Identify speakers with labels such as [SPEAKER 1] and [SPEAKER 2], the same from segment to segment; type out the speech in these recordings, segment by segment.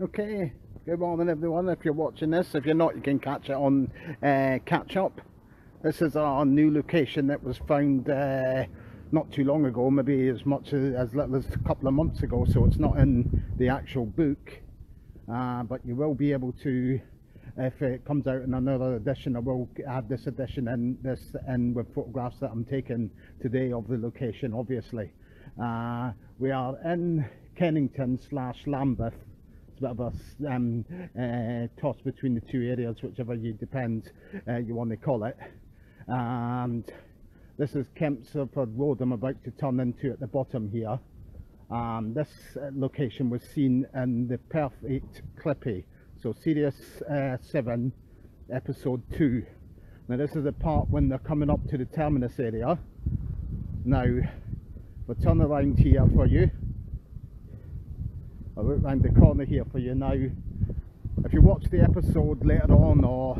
[SPEAKER 1] Okay, good morning everyone. If you're watching this, if you're not, you can catch it on catch up. This is our new location that was found not too long ago, maybe as much as little as a couple of months ago, so it's not in the actual book, but you will be able to, if it comes out in another edition, I will add this edition and this in with photographs that I'm taking today of the location. Obviously, we are in Kennington / Lambeth. It's a bit of a toss between the two areas, whichever you want to call it. And this is Kempsford Road I'm about to turn into at the bottom here. This location was seen in the Perfect Clippie, so Series 7, Episode 2. Now this is the part when they're coming up to the terminus area. Now, we'll turn around here for you. I'll look round the corner here for you now. If you watch the episode later on, or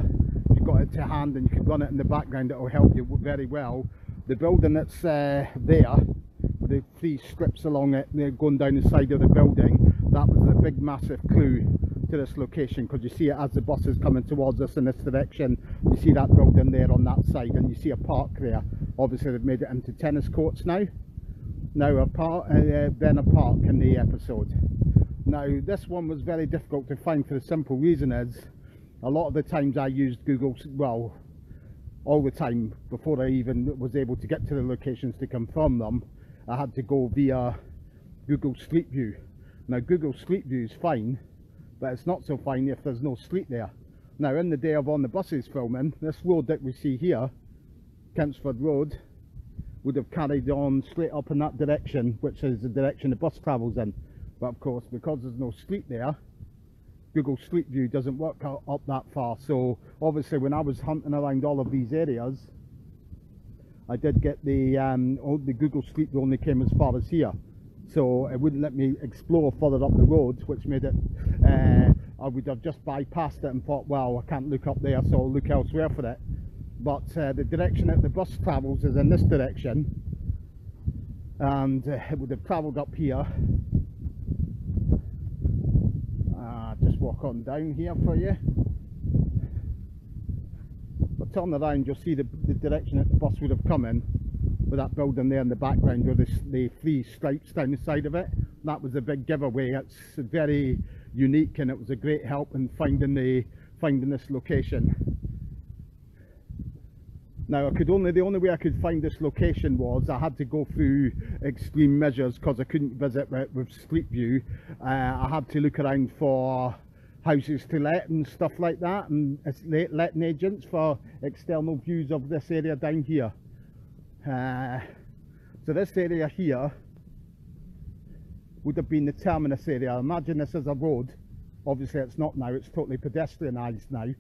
[SPEAKER 1] if you've got it to hand and you can run it in the background, it will help you very well. The building that's there, the three strips along it, they're going down the side of the building, that was the big massive clue to this location, because you see it as the bus is coming towards us in this direction. You see that building there on that side, and you see a park there. Obviously they've made it into tennis courts now. Now a park in the episode. Now this one was very difficult to find, for the simple reason is a lot of the times I used Google, well, all the time before I even was able to get to the locations to confirm them, I had to go via Google Street View. Now Google Street View is fine, but it's not so fine if there's no street there. Now in the day of On the Buses filming, this road that we see here, Kempsford Road, would have carried on straight up in that direction, which is the direction the bus travels in. But of course, because there's no street there, Google Street View doesn't work up that far. So obviously when I was hunting around all of these areas, I did get the Google Street View only came as far as here. So it wouldn't let me explore further up the road, which made it, I would have just bypassed it and thought, well, I can't look up there, so I'll look elsewhere for it. But the direction that the bus travels is in this direction, and it would have travelled up here. Just walk on down here for you. But turn around, you'll see the direction that the bus would have come in, with that building there in the background with the three stripes down the side of it. That was a big giveaway. It's very unique, and it was a great help in finding this location. Now the only way I could find this location was I had to go through extreme measures, because I couldn't visit with Street View. I had to look around for houses to let and stuff like that, and letting agents for external views of this area down here. So this area here would have been the terminus area. Imagine this as a road. Obviously it's not now, it's totally pedestrianised now.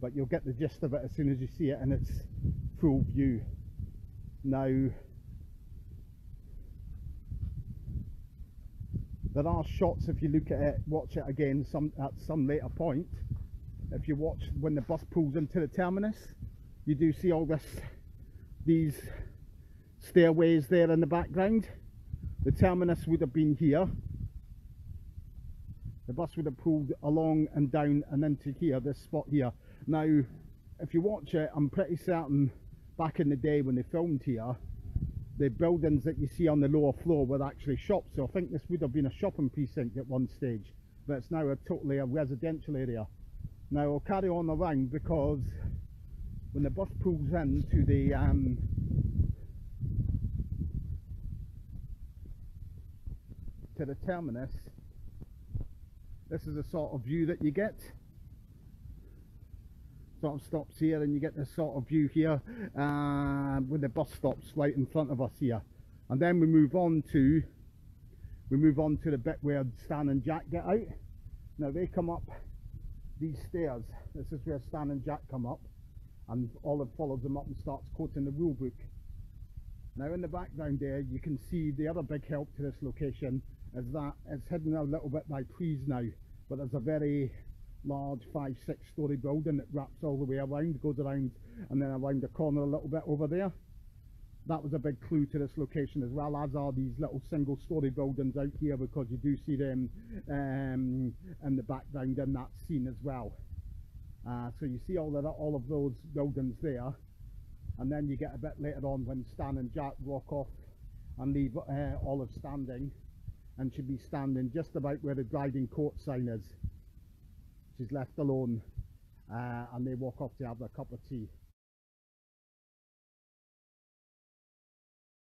[SPEAKER 1] But you'll get the gist of it as soon as you see it in its full view. Now, there are shots, if you look at it, watch it again at some later point. If you watch when the bus pulls into the terminus, you do see all these stairways there in the background. The terminus would have been here. The bus would have pulled along and down and into here, this spot here. Now, if you watch it, I'm pretty certain back in the day when they filmed here, the buildings that you see on the lower floor were actually shops. So I think this would have been a shopping precinct at one stage, but it's now totally a residential area. Now I'll carry on around, because when the bus pulls into the to the terminus, this is the sort of view that you get. Sort of stops here, and you get this sort of view here with the bus stops right in front of us here. And then we move on to the bit where Stan and Jack get out. Now they come up these stairs. This is where Stan and Jack come up, and Olive follows them up and starts quoting the rule book. Now in the background there, you can see the other big help to this location is that it's hidden a little bit by trees now, but there's a very large 5-6 story building that wraps all the way around, goes around and then around the corner a little bit over there. that was a big clue to this location, as well as are these little single story buildings out here, because you do see them in the background in that scene as well. So you see all of those buildings there, and then you get a bit later on when Stan and Jack walk off and leave Olive standing, and she'll be standing just about where the driving court sign is. She's left alone, and they walk off to have a cup of tea.